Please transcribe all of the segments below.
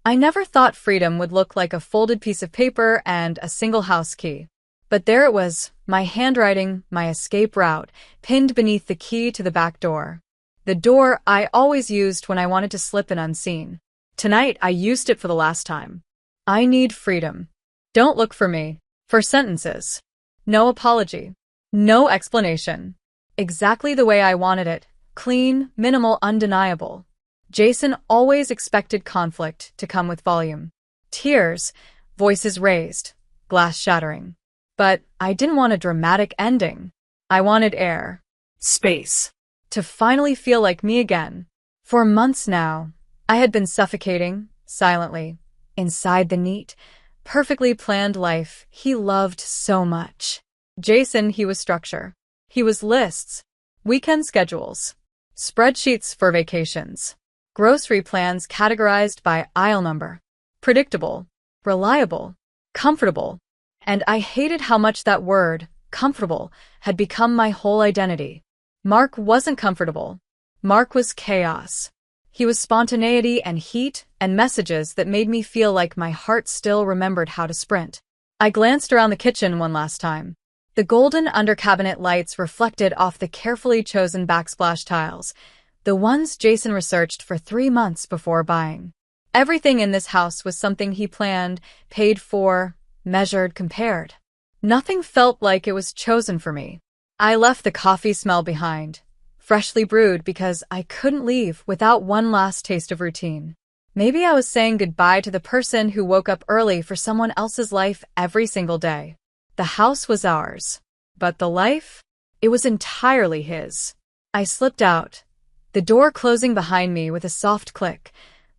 I never thought freedom would look like a folded piece of paper and a single house key. But there it was, my handwriting, my escape route, pinned beneath the key to the back door. The door I always used when I wanted to slip in unseen. Tonight, I used it for the last time. I need freedom. Don't look for me. For sentences. No apology. No explanation. Exactly the way I wanted it. Clean, minimal, undeniable. Jason always expected conflict to come with volume. Tears, voices raised, glass shattering. But I didn't want a dramatic ending. I wanted air. Space. To finally feel like me again. For months now, I had been suffocating, silently, inside the neat, perfectly planned life he loved so much. Jason, he was structure. He was lists, weekend schedules, spreadsheets for vacations, grocery plans categorized by aisle number. Predictable, reliable, comfortable. And I hated how much that word, comfortable, had become my whole identity. Mark wasn't comfortable. Mark was chaos. He was spontaneity and heat and messages that made me feel like my heart still remembered how to sprint. I glanced around the kitchen one last time. The golden under-cabinet lights reflected off the carefully chosen backsplash tiles, the ones Jason researched for 3 months before buying. Everything in this house was something he planned, paid for, measured, compared. Nothing felt like it was chosen for me. I left the coffee smell behind, freshly brewed because I couldn't leave without one last taste of routine. Maybe I was saying goodbye to the person who woke up early for someone else's life every single day. The house was ours, but the life? It was entirely his. I slipped out, the door closing behind me with a soft click,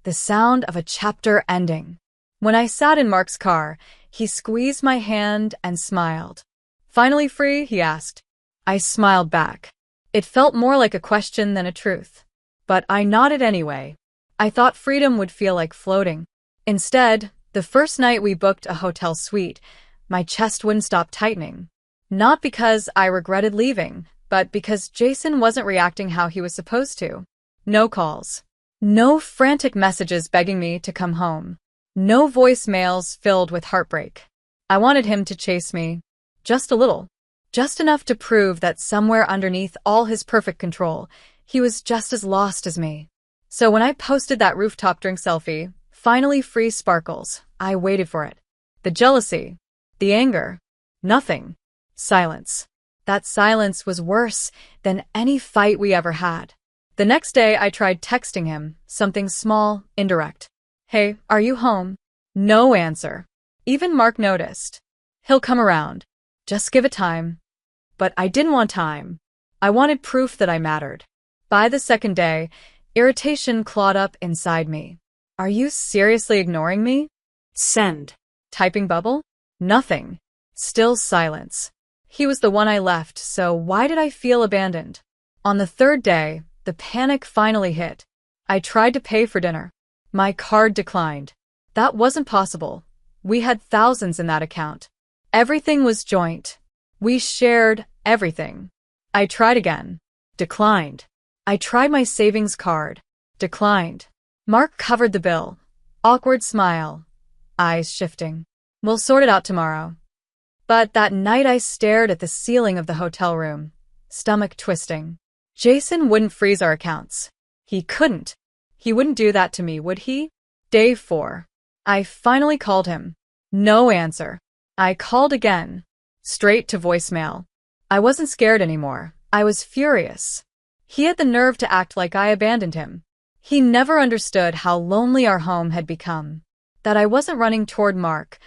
the sound of a chapter ending. When I sat in Mark's car, he squeezed my hand and smiled. "Finally free?" he asked. I smiled back. It felt more like a question than a truth. But I nodded anyway. I thought freedom would feel like floating. Instead, the first night we booked a hotel suite, my chest wouldn't stop tightening. Not because I regretted leaving, but because Jason wasn't reacting how he was supposed to. No calls. No frantic messages begging me to come home. No voicemails filled with heartbreak. I wanted him to chase me. Just a little. Just enough to prove that somewhere underneath all his perfect control, he was just as lost as me. So when I posted that rooftop drink selfie, finally free sparkles, I waited for it. The jealousy. The anger. Nothing. Silence. That silence was worse than any fight we ever had. The next day I tried texting him, something small, indirect. "Hey, are you home?" No answer. Even Mark noticed. "He'll come around. Just give it time." But I didn't want time. I wanted proof that I mattered. By the second day, irritation clawed up inside me. "Are you seriously ignoring me?" Send. Typing bubble? Nothing. Still silence. He was the one I left, so why did I feel abandoned? On the third day, the panic finally hit. I tried to pay for dinner. My card declined. That wasn't possible. We had thousands in that account. Everything was joint. We shared everything. I tried again. Declined. I tried my savings card. Declined. Mark covered the bill. Awkward smile. Eyes shifting. "We'll sort it out tomorrow." But that night I stared at the ceiling of the hotel room, stomach twisting. Jason wouldn't freeze our accounts. He couldn't. He wouldn't do that to me, would he? Day 4. I finally called him. No answer. I called again. Straight to voicemail. I wasn't scared anymore. I was furious. He had the nerve to act like I abandoned him. He never understood how lonely our home had become. That I wasn't running toward Mark.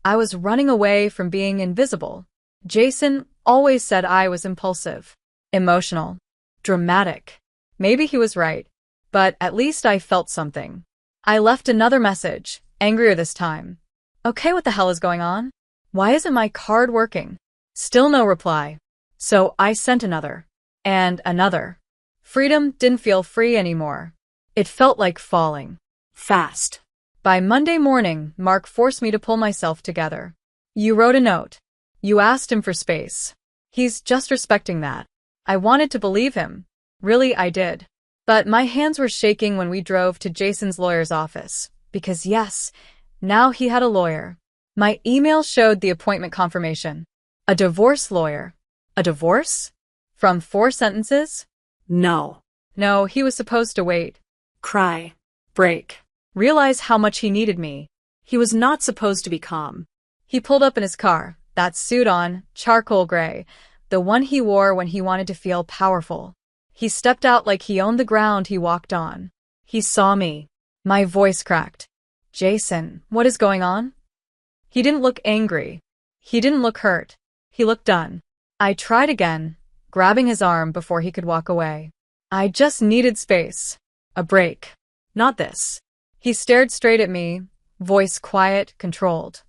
I was running away from being invisible. Jason always said I was impulsive, emotional, dramatic. Maybe he was right, but at least I felt something. I left another message, angrier this time. "Okay, what the hell is going on? Why isn't my card working?" Still no reply. So I sent another. And another. Freedom didn't feel free anymore. It felt like falling. Fast. By Monday morning, Mark forced me to pull myself together. "You wrote a note. You asked him for space. He's just respecting that." I wanted to believe him. Really, I did. But my hands were shaking when we drove to Jason's lawyer's office. Because yes, now he had a lawyer. My email showed the appointment confirmation. A divorce lawyer. A divorce? From 4 sentences? No. No, he was supposed to wait. Cry. Break. Realize how much he needed me. He was not supposed to be calm. He pulled up in his car, that suit on, charcoal gray, the one he wore when he wanted to feel powerful. He stepped out like he owned the ground he walked on. He saw me. My voice cracked. Jason, what is going on? He didn't look angry. He didn't look hurt. He looked done. I tried again, grabbing his arm before he could walk away. I just needed space. A break. Not this. He stared straight at me, voice quiet, controlled.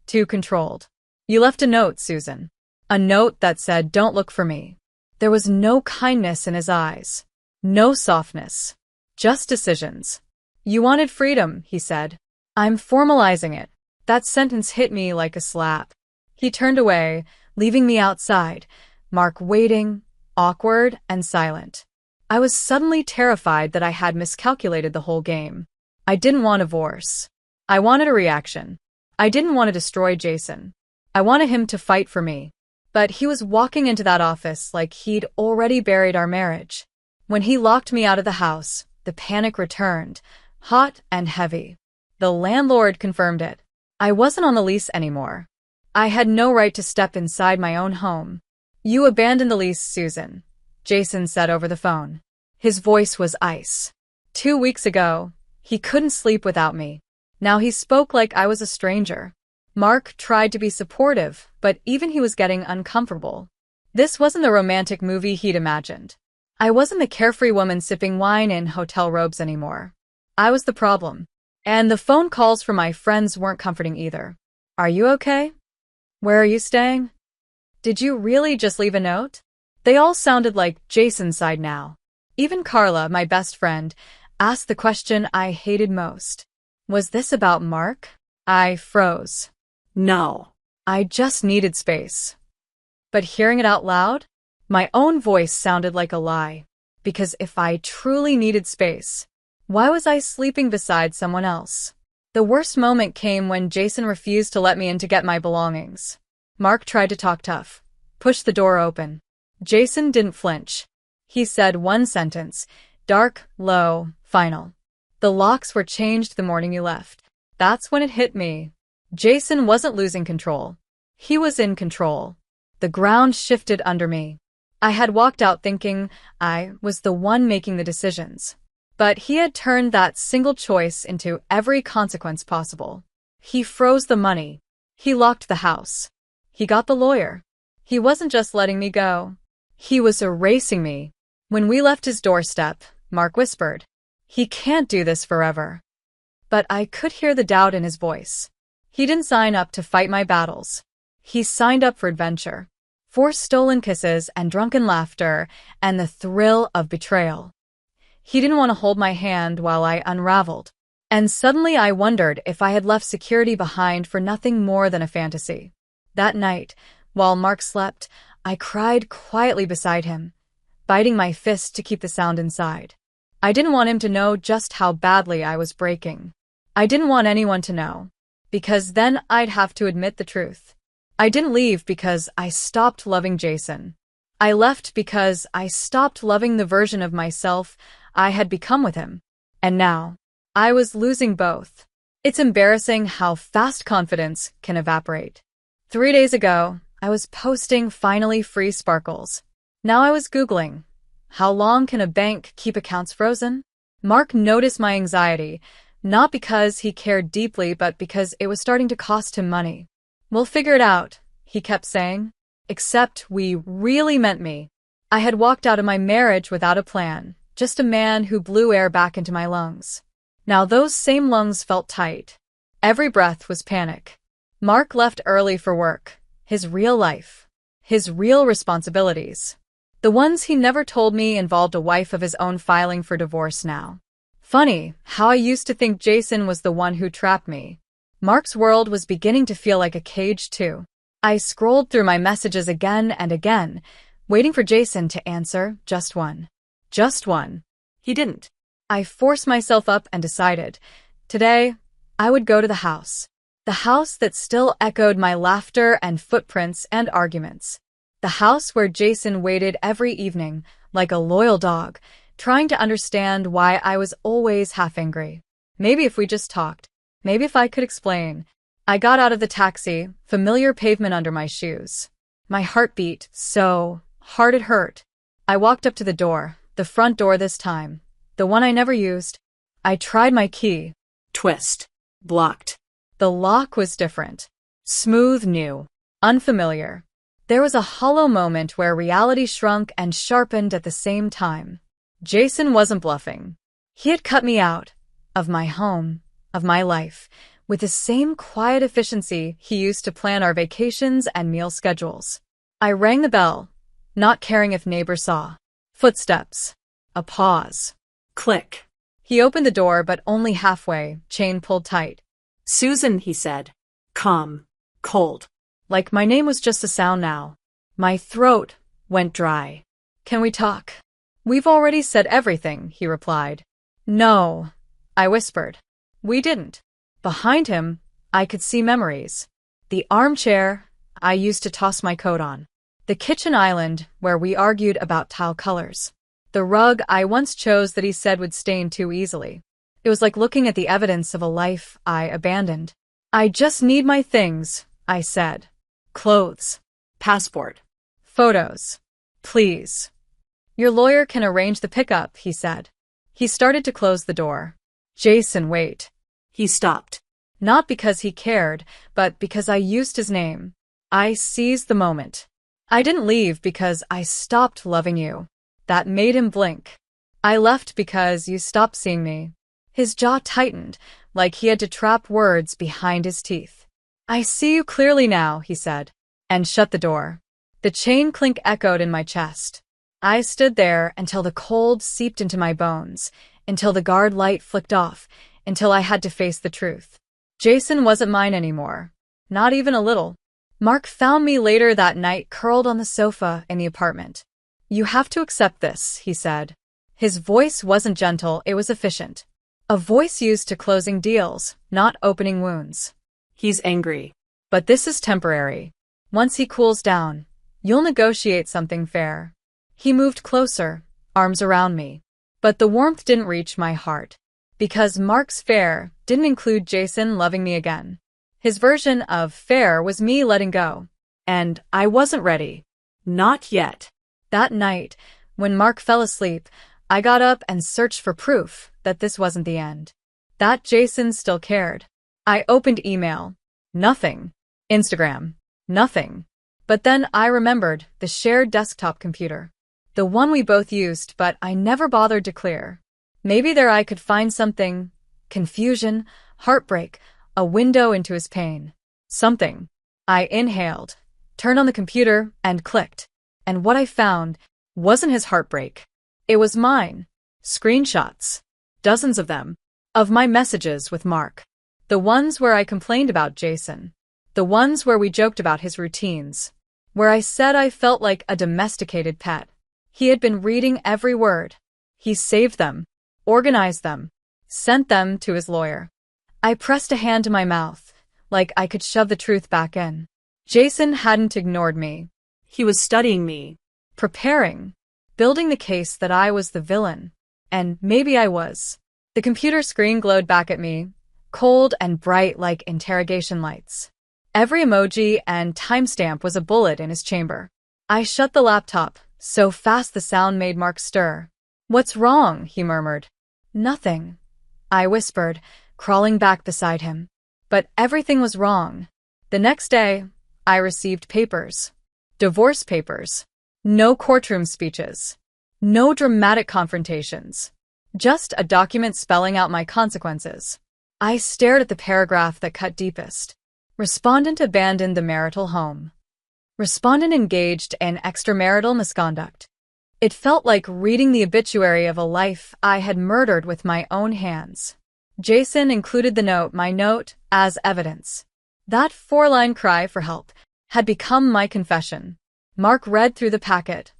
Too controlled. You left a note, Susan. A note that said, don't look for me. There was no kindness in his eyes. No softness. Just decisions. You wanted freedom, he said. I'm formalizing it. That sentence hit me like a slap. He turned away, leaving me outside, Mark waiting, awkward and silent. I was suddenly terrified that I had miscalculated the whole game. I didn't want a divorce. I wanted a reaction. I didn't want to destroy Jason. I wanted him to fight for me. But he was walking into that office like he'd already buried our marriage. When he locked me out of the house, the panic returned, hot and heavy. The landlord confirmed it. I wasn't on the lease anymore. I had no right to step inside my own home. You abandoned the lease, Susan, Jason said over the phone. His voice was ice. 2 weeks ago, he couldn't sleep without me. Now he spoke like I was a stranger. Mark tried to be supportive, but even he was getting uncomfortable. This wasn't the romantic movie he'd imagined. I wasn't the carefree woman sipping wine in hotel robes anymore. I was the problem. And the phone calls from my friends weren't comforting either. Are you okay? Where are you staying? Did you really just leave a note? They all sounded like Jason's side now. Even Carla, my best friend, asked the question I hated most. Was this about Mark? I froze. No. I just needed space. But hearing it out loud, my own voice sounded like a lie. Because if I truly needed space, why was I sleeping beside someone else? The worst moment came when Jason refused to let me in to get my belongings. Mark tried to talk tough, pushed the door open. Jason didn't flinch. He said one sentence, dark, low, final. The locks were changed the morning you left. That's when it hit me. Jason wasn't losing control. He was in control. The ground shifted under me. I had walked out thinking I was the one making the decisions. But he had turned that single choice into every consequence possible. He froze the money. He locked the house. He got the lawyer. He wasn't just letting me go. He was erasing me. When we left his doorstep, Mark whispered, "He can't do this forever." But I could hear the doubt in his voice. He didn't sign up to fight my battles. He signed up for adventure. For stolen kisses and drunken laughter and the thrill of betrayal. He didn't want to hold my hand while I unraveled. And suddenly I wondered if I had left security behind for nothing more than a fantasy. That night, while Mark slept, I cried quietly beside him, biting my fist to keep the sound inside. I didn't want him to know just how badly I was breaking. I didn't want anyone to know, because then I'd have to admit the truth. I didn't leave because I stopped loving Jason. I left because I stopped loving the version of myself I had become with him. And now, I was losing both. It's embarrassing how fast confidence can evaporate. 3 days ago, I was posting finally free sparkles. Now I was Googling, how long can a bank keep accounts frozen? Mark noticed my anxiety, not because he cared deeply, but because it was starting to cost him money. We'll figure it out, he kept saying. Except we really meant me. I had walked out of my marriage without a plan, just a man who blew air back into my lungs. Now those same lungs felt tight. Every breath was panic. Mark left early for work, his real life, his real responsibilities. The ones he never told me involved a wife of his own filing for divorce now. Funny how I used to think Jason was the one who trapped me. Mark's world was beginning to feel like a cage too. I scrolled through my messages again and again, waiting for Jason to answer just one. Just one. He didn't. I forced myself up and decided, today, I would go to the house. The house that still echoed my laughter and footprints and arguments. The house where Jason waited every evening, like a loyal dog, trying to understand why I was always half angry. Maybe if we just talked. Maybe if I could explain. I got out of the taxi, familiar pavement under my shoes. My heart beat so hard it hurt. I walked up to the door, the front door this time, the one I never used. I tried my key. Twist. Blocked. The lock was different. Smooth, new, unfamiliar. There was a hollow moment where reality shrunk and sharpened at the same time. Jason wasn't bluffing. He had cut me out of my home, of my life, with the same quiet efficiency he used to plan our vacations and meal schedules. I rang the bell, not caring if neighbors saw. Footsteps. A pause. Click. He opened the door, but only halfway, chain pulled tight. Susan, he said. Calm. Cold. Like my name was just a sound now. My throat went dry. Can we talk? We've already said everything, he replied. No, I whispered. We didn't. Behind him, I could see memories. The armchair I used to toss my coat on. The kitchen island where we argued about tile colors. The rug I once chose that he said would stain too easily. It was like looking at the evidence of a life I abandoned. I just need my things, I said. Clothes. Passport. Photos. Please. Your lawyer can arrange the pickup, he said. He started to close the door. Jason, wait. He stopped. Not because he cared, but because I used his name. I seized the moment. I didn't leave because I stopped loving you. That made him blink. I left because you stopped seeing me. His jaw tightened, like he had to trap words behind his teeth. I see you clearly now, he said, and shut the door. The chain clink echoed in my chest. I stood there until the cold seeped into my bones, until the guard light flicked off, until I had to face the truth. Jason wasn't mine anymore. Not even a little. Mark found me later that night curled on the sofa in the apartment. You have to accept this, he said. His voice wasn't gentle, it was efficient. A voice used to closing deals, not opening wounds. He's angry. But this is temporary. Once he cools down, you'll negotiate something fair. He moved closer, arms around me. But the warmth didn't reach my heart. Because Mark's fair didn't include Jason loving me again. His version of fair was me letting go. And I wasn't ready. Not yet. That night, when Mark fell asleep, I got up and searched for proof that this wasn't the end. That Jason still cared. I opened email. Nothing. Instagram. Nothing. But then I remembered the shared desktop computer. The one we both used, but I never bothered to clear. Maybe there I could find something. Confusion, heartbreak, a window into his pain. Something. I inhaled, turned on the computer, and clicked. And what I found wasn't his heartbreak. It was mine. Screenshots. Dozens of them. Of my messages with Mark. The ones where I complained about Jason. The ones where we joked about his routines. Where I said I felt like a domesticated pet. He had been reading every word. He saved them. Organized them. Sent them to his lawyer. I pressed a hand to my mouth, like I could shove the truth back in. Jason hadn't ignored me. He was studying me. Preparing. Building the case that I was the villain. And maybe I was. The computer screen glowed back at me, cold and bright like interrogation lights. Every emoji and timestamp was a bullet in his chamber. I shut the laptop, so fast the sound made Mark stir. What's wrong? He murmured. Nothing. I whispered, crawling back beside him. But everything was wrong. The next day, I received papers. Divorce papers. No courtroom speeches. No dramatic confrontations. Just a document spelling out my consequences. I stared at the paragraph that cut deepest. Respondent abandoned the marital home. Respondent engaged in extramarital misconduct. It felt like reading the obituary of a life I had murdered with my own hands. Jason included the note, my note, as evidence. That four-line cry for help had become my confession. Mark read through the packet,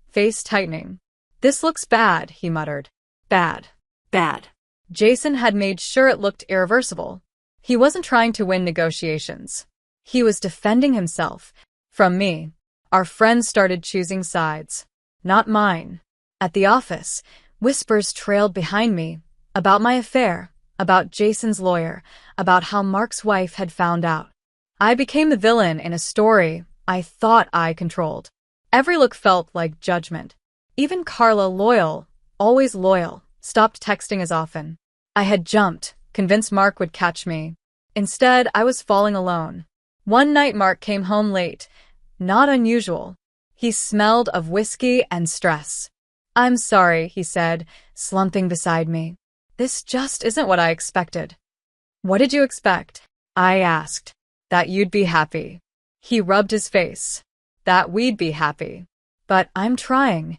face tightening. This looks bad, he muttered. Bad. Bad. Jason had made sure it looked irreversible. He wasn't trying to win negotiations. He was defending himself from me. Our friends started choosing sides. Not mine. At the office, whispers trailed behind me about my affair, about Jason's lawyer, about how Mark's wife had found out. I became the villain in a story I thought I controlled. Every look felt like judgment. Even Carla, always loyal, stopped texting as often. I had jumped, convinced Mark would catch me. Instead, I was falling alone. One night Mark came home late. Not unusual. He smelled of whiskey and stress. "I'm sorry," he said, slumping beside me. "This just isn't what I expected." "What did you expect?" I asked. "That you'd be happy." He rubbed his face. "That we'd be happy." "But I'm trying."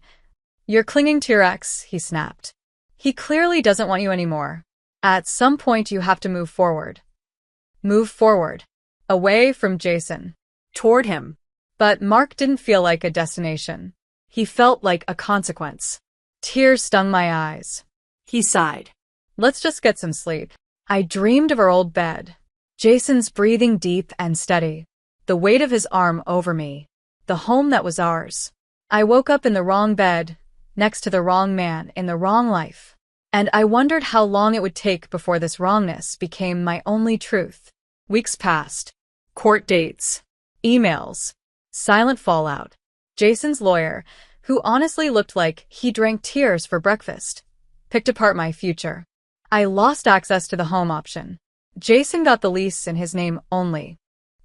"You're clinging to your ex," he snapped. "He clearly doesn't want you anymore. At some point you have to move forward." Move forward. Away from Jason. Toward him. But Mark didn't feel like a destination. He felt like a consequence. Tears stung my eyes. He sighed. "Let's just get some sleep." I dreamed of our old bed. Jason's breathing deep and steady. The weight of his arm over me. The home that was ours. I woke up in the wrong bed, next to the wrong man, in the wrong life. And I wondered how long it would take before this wrongness became my only truth. Weeks passed. Court dates. Emails. Silent fallout. Jason's lawyer, who honestly looked like he drank tears for breakfast, picked apart my future. I lost access to the home option. Jason got the lease in his name only.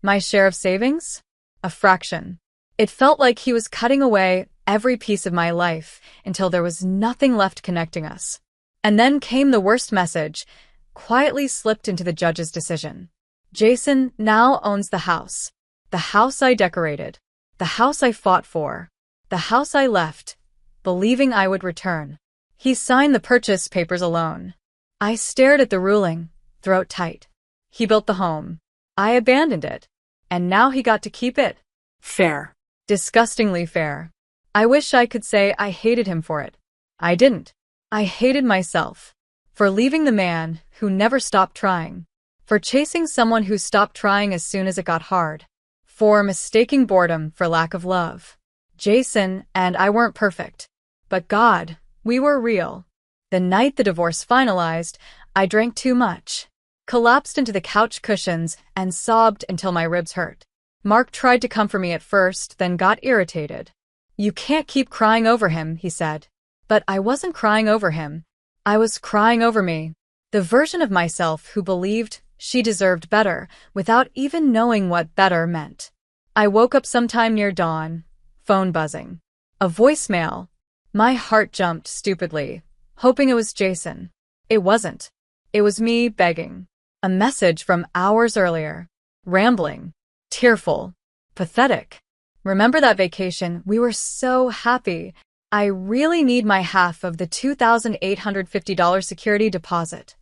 My share of savings? A fraction. It felt like he was cutting away every piece of my life until there was nothing left connecting us. And then came the worst message, quietly slipped into the judge's decision. Jason now owns the house. The house I decorated. The house I fought for. The house I left, believing I would return. He signed the purchase papers alone. I stared at the ruling, throat tight. He built the home. I abandoned it. And now he got to keep it. Fair. Disgustingly fair. I wish I could say I hated him for it. I didn't. I hated myself. For leaving the man who never stopped trying. For chasing someone who stopped trying as soon as it got hard. For mistaking boredom for lack of love. Jason and I weren't perfect. But God, we were real. The night the divorce finalized, I drank too much. Collapsed into the couch cushions and sobbed until my ribs hurt. Mark tried to comfort me at first, then got irritated. "You can't keep crying over him," he said. But I wasn't crying over him. I was crying over me. The version of myself who believed she deserved better without even knowing what better meant. I woke up sometime near dawn, phone buzzing. A voicemail. My heart jumped stupidly, hoping it was Jason. It wasn't. It was me begging. A message from hours earlier. Rambling. Tearful. Pathetic. "Remember that vacation? We were so happy. I really need my half of the $2,850 security deposit."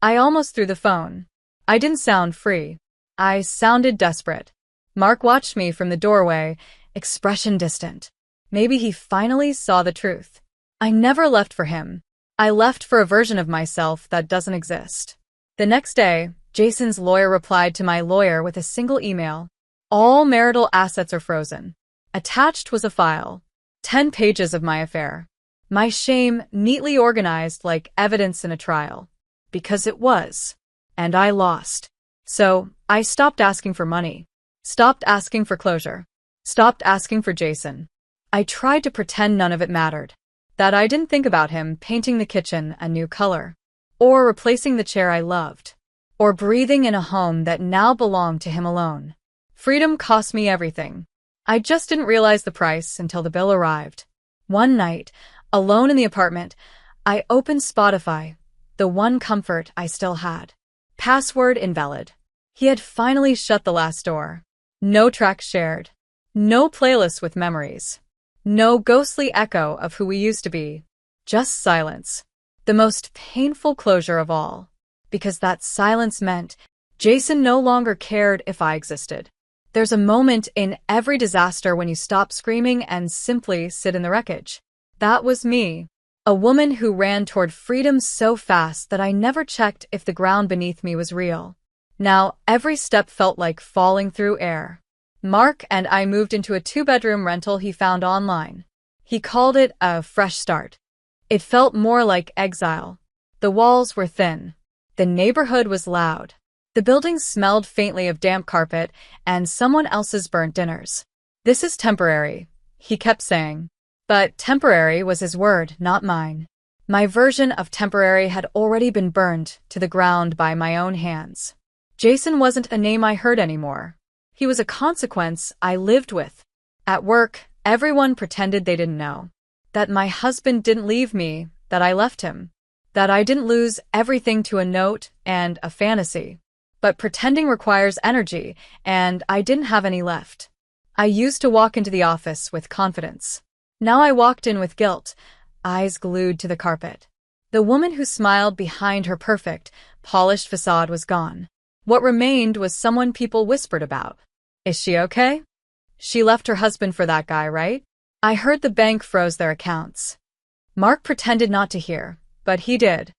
I almost threw the phone. I didn't sound free. I sounded desperate. Mark watched me from the doorway, expression distant. Maybe he finally saw the truth. I never left for him. I left for a version of myself that doesn't exist. The next day, Jason's lawyer replied to my lawyer with a single email. "All marital assets are frozen." Attached was a file. 10 pages of my affair. My shame neatly organized like evidence in a trial. Because it was. And I lost. So, I stopped asking for money. Stopped asking for closure. Stopped asking for Jason. I tried to pretend none of it mattered. That I didn't think about him painting the kitchen a new color. Or replacing the chair I loved. Or breathing in a home that now belonged to him alone. Freedom cost me everything. I just didn't realize the price until the bill arrived. One night, alone in the apartment, I opened Spotify, the one comfort I still had. Password invalid. He had finally shut the last door. No tracks shared. No playlist with memories. No ghostly echo of who we used to be. Just silence. The most painful closure of all. Because that silence meant Jason no longer cared if I existed. There's a moment in every disaster when you stop screaming and simply sit in the wreckage. That was me. A woman who ran toward freedom so fast that I never checked if the ground beneath me was real. Now every step felt like falling through air. Mark and I moved into a two-bedroom rental he found online. He called it a fresh start. It felt more like exile. The walls were thin. The neighborhood was loud. The building smelled faintly of damp carpet and someone else's burnt dinners. "This is temporary," he kept saying. But temporary was his word, not mine. My version of temporary had already been burned to the ground by my own hands. Jason wasn't a name I heard anymore. He was a consequence I lived with. At work, everyone pretended they didn't know. That my husband didn't leave me, that I left him. That I didn't lose everything to a note and a fantasy. But pretending requires energy, and I didn't have any left. I used to walk into the office with confidence. Now I walked in with guilt, eyes glued to the carpet. The woman who smiled behind her perfect, polished facade was gone. What remained was someone people whispered about. "Is she okay? She left her husband for that guy, right?" I heard the bank froze their accounts. Mark pretended not to hear, but he did.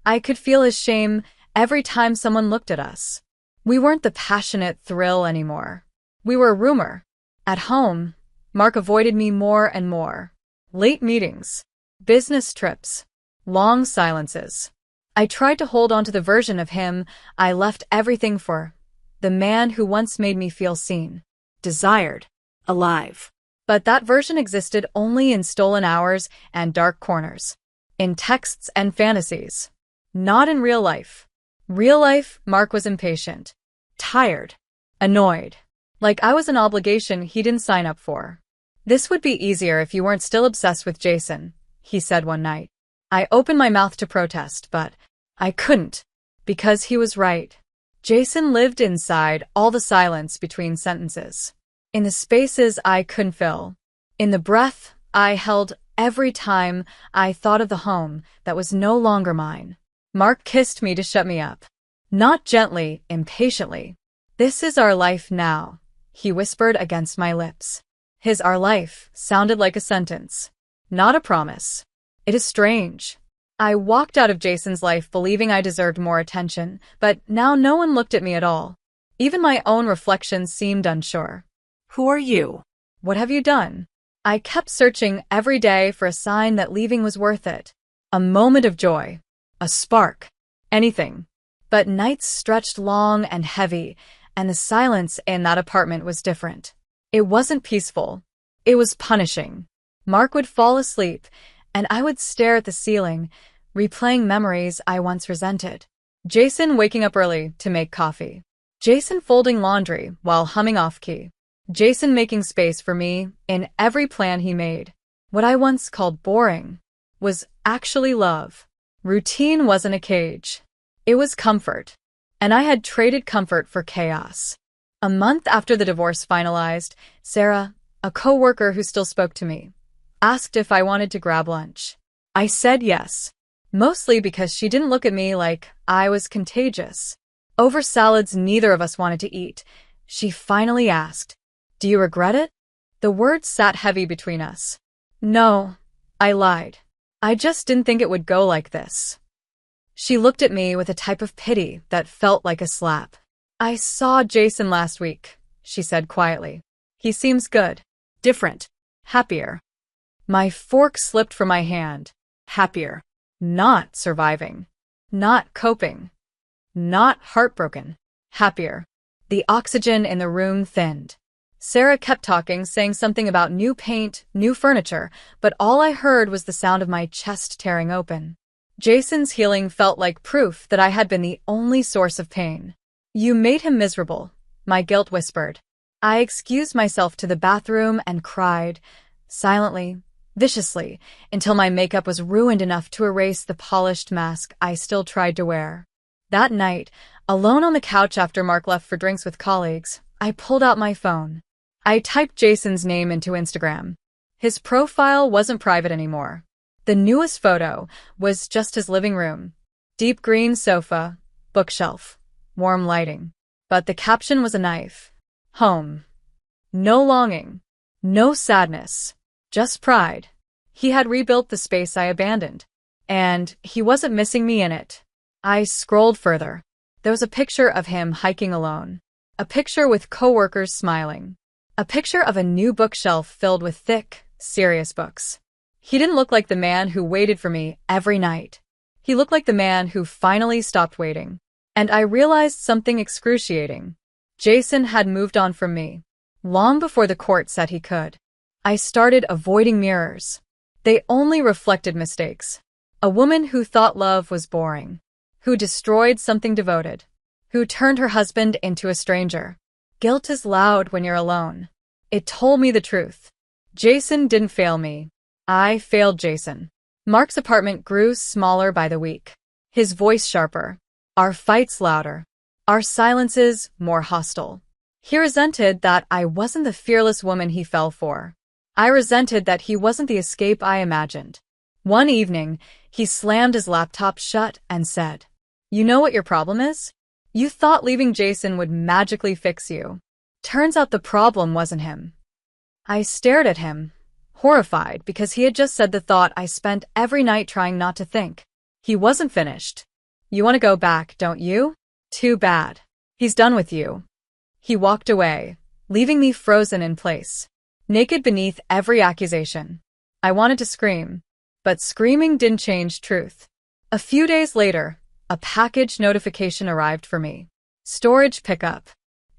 I could feel his shame every time someone looked at us. We weren't the passionate thrill anymore. We were a rumor. At home, Mark avoided me more and more. Late meetings, business trips, long silences. I tried to hold on to the version of him I left everything for. The man who once made me feel seen, desired, Alive. but that version existed only in stolen hours and dark corners. In texts and fantasies. Not in real life. Real life, Mark was impatient. Tired. Annoyed. Like I was an obligation he didn't sign up for. "This would be easier if you weren't still obsessed with Jason," he said one night. I opened my mouth to protest, but I couldn't. Because he was right. Jason lived inside all the silence between sentences. In the spaces I couldn't fill. In the breath I held every time I thought of the home that was no longer mine. Mark kissed me to shut me up. Not gently, impatiently. "This is our life now," he whispered against my lips. His "our life" sounded like a sentence, not a promise. It is strange. I walked out of Jason's life believing I deserved more attention, but now no one looked at me at all. Even my own reflections seemed unsure. Who are you? What have you done? I kept searching every day for a sign that leaving was worth it. A moment of joy. A spark. Anything. But nights stretched long and heavy, and the silence in that apartment was different. It wasn't peaceful. It was punishing. Mark would fall asleep, and I would stare at the ceiling, replaying memories I once resented. Jason waking up early to make coffee. Jason folding laundry while humming off-key. Jason making space for me in every plan he made. What I once called boring was actually love. Routine wasn't a cage. It was comfort. And I had traded comfort for chaos. A month after the divorce finalized, Sarah, a coworker who still spoke to me, asked if I wanted to grab lunch. I said yes. Mostly because she didn't look at me like I was contagious. Over salads neither of us wanted to eat, she finally asked, "Do you regret it?" The words sat heavy between us. "No," I lied. "I just didn't think it would go like this." She looked at me with a type of pity that felt like a slap. "I saw Jason last week," she said quietly. "He seems good. Different. Happier." My fork slipped from my hand. Happier. Not surviving. Not coping. Not heartbroken. Happier. The oxygen in the room thinned. Sarah kept talking, saying something about new paint, new furniture, but all I heard was the sound of my chest tearing open. Jason's healing felt like proof that I had been the only source of pain. "You made him miserable," my guilt whispered. I excused myself to the bathroom and cried, silently, viciously, until my makeup was ruined enough to erase the polished mask I still tried to wear. That night, alone on the couch after Mark left for drinks with colleagues, I pulled out my phone. I typed Jason's name into Instagram. His profile wasn't private anymore. The newest photo was just his living room. Deep green sofa, bookshelf, warm lighting. But the caption was a knife. Home. No longing. No sadness. Just pride. He had rebuilt the space I abandoned. And he wasn't missing me in it. I scrolled further. There was a picture of him hiking alone. A picture with coworkers smiling. A picture of a new bookshelf filled with thick, serious books. He didn't look like the man who waited for me every night. He looked like the man who finally stopped waiting. And I realized something excruciating. Jason had moved on from me, long before the court said he could. I started avoiding mirrors. They only reflected mistakes. A woman who thought love was boring, who destroyed something devoted, who turned her husband into a stranger. Guilt is loud when you're alone. It told me the truth. Jason didn't fail me. I failed Jason. Mark's apartment grew smaller by the week. His voice sharper. Our fights louder. Our silences more hostile. He resented that I wasn't the fearless woman he fell for. I resented that he wasn't the escape I imagined. One evening, he slammed his laptop shut and said, "You know what your problem is? You thought leaving Jason would magically fix you. Turns out the problem wasn't him." I stared at him, horrified because he had just said the thought I spent every night trying not to think. He wasn't finished. "You want to go back, don't you? Too bad. He's done with you." He walked away, leaving me frozen in place, naked beneath every accusation. I wanted to scream, but screaming didn't change truth. A few days later, a package notification arrived for me. Storage pickup.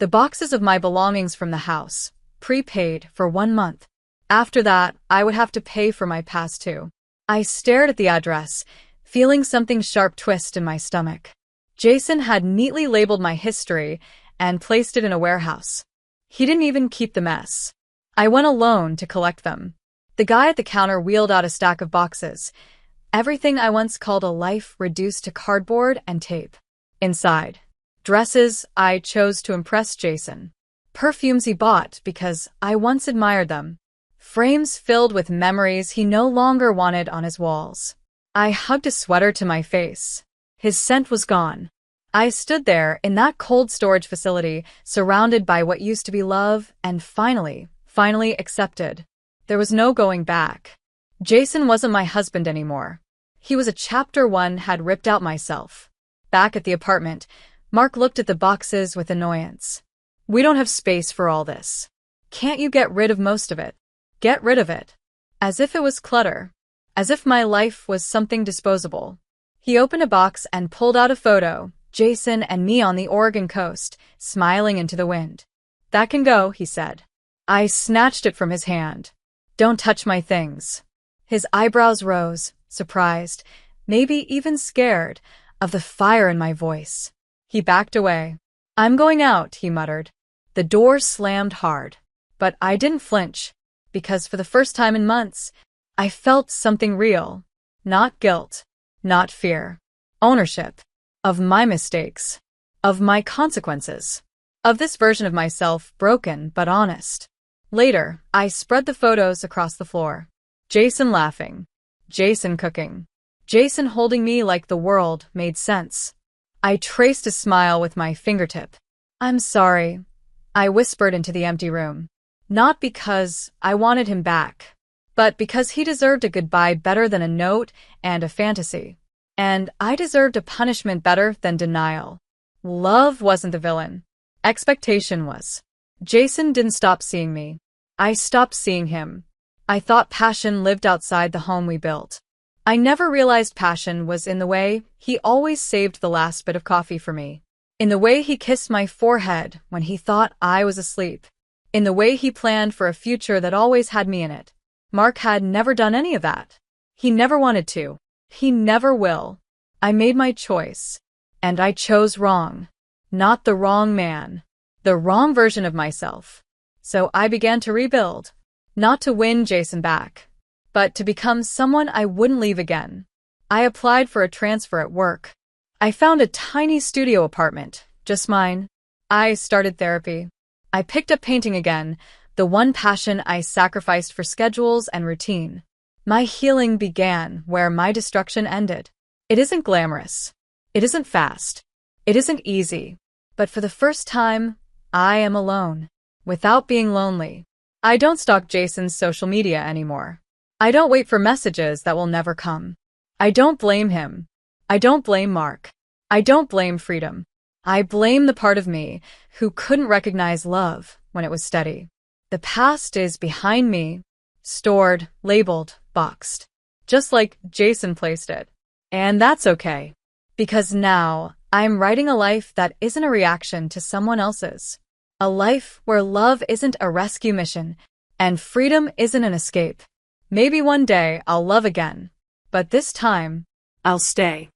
The boxes of my belongings from the house, prepaid for 1 month. After that, I would have to pay for my pass too. I stared at the address, feeling something sharp twist in my stomach. Jason had neatly labeled my history and placed it in a warehouse. He didn't even keep the mess. I went alone to collect them. The guy at the counter wheeled out a stack of boxes. Everything I once called a life reduced to cardboard and tape. Inside, dresses I chose to impress Jason. Perfumes he bought because I once admired them. Frames filled with memories he no longer wanted on his walls. I hugged a sweater to my face. His scent was gone. I stood there in that cold storage facility, surrounded by what used to be love, and finally accepted. There was no going back. Jason wasn't my husband anymore. He was a chapter 1 had ripped out myself. Back at the apartment, Mark looked at the boxes with annoyance. "We don't have space for all this. Can't you get rid of most of it? Get rid of it." As if it was clutter. As if my life was something disposable. He opened a box and pulled out a photo, Jason and me on the Oregon coast, smiling into the wind. "That can go," he said. I snatched it from his hand. "Don't touch my things." His eyebrows rose, surprised, maybe even scared, of the fire in my voice. He backed away. "I'm going out," he muttered. The door slammed hard. But I didn't flinch, because for the first time in months, I felt something real. Not guilt, not fear. Ownership. Of my mistakes. Of my consequences. Of this version of myself, broken but honest. Later, I spread the photos across the floor. Jason laughing. Jason cooking. Jason holding me like the world made sense. I traced a smile with my fingertip. "I'm sorry," I whispered into the empty room. Not because I wanted him back, but because he deserved a goodbye better than a note and a fantasy. And I deserved a punishment better than denial. Love wasn't the villain. Expectation was. Jason didn't stop seeing me. I stopped seeing him. I thought passion lived outside the home we built. I never realized passion was in the way he always saved the last bit of coffee for me. In the way he kissed my forehead when he thought I was asleep. In the way he planned for a future that always had me in it. Mark had never done any of that. He never wanted to. He never will. I made my choice. And I chose wrong. Not the wrong man. The wrong version of myself. So I began to rebuild. Not to win Jason back, but to become someone I wouldn't leave again. I applied for a transfer at work. I found a tiny studio apartment, just mine. I started therapy. I picked up painting again, the one passion I sacrificed for schedules and routine. My healing began where my destruction ended. It isn't glamorous. It isn't fast. It isn't easy. But for the first time, I am alone. Without being lonely. I don't stalk Jason's social media anymore. I don't wait for messages that will never come. I don't blame him. I don't blame Mark. I don't blame freedom. I blame the part of me who couldn't recognize love when it was steady. The past is behind me, stored, labeled, boxed, just like Jason placed it. And that's okay, because now I'm writing a life that isn't a reaction to someone else's. A life where love isn't a rescue mission and freedom isn't an escape. Maybe one day I'll love again, but this time, I'll stay.